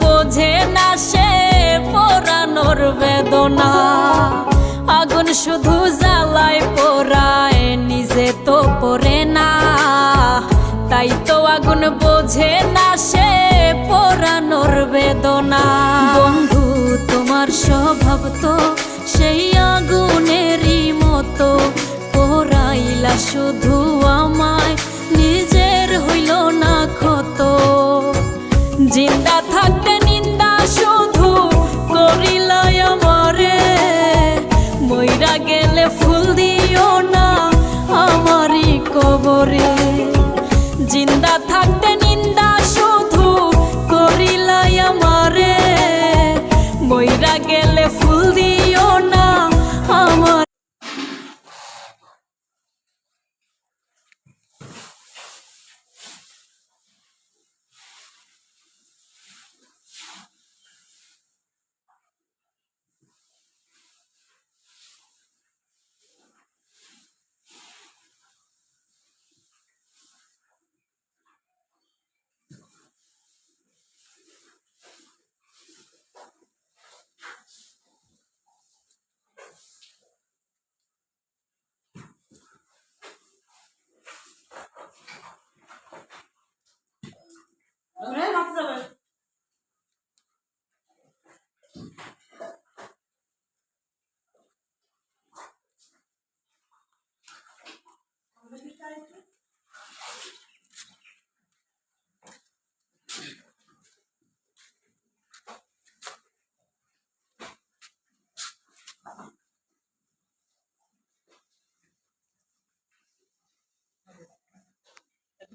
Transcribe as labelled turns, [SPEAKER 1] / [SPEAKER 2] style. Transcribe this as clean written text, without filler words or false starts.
[SPEAKER 1] বোঝে না সে পোড়ানোর বেদনা। আগুন শুধু জ্বালায় পোড়ায়, নিজে তো পড়ে না। তাই তো আগুন বোঝে না সে পোড়ানোর বেদনা। বন্ধু তোমার স্বভাব তো সেই আগুনেরই মতো, পোড়াইলা শুধু আমায়, নিজের হইল না ক্ষত। জিন্দা থাকতে নিন্দা শুধু করিলাই আমারে, মইরা গেলে ফুল দিও না আমারই কবরে। জিন্দা থাকতে নিন্দা শুধু করিলাই আমারে, মইরা গেলে ফুল দিও না আমার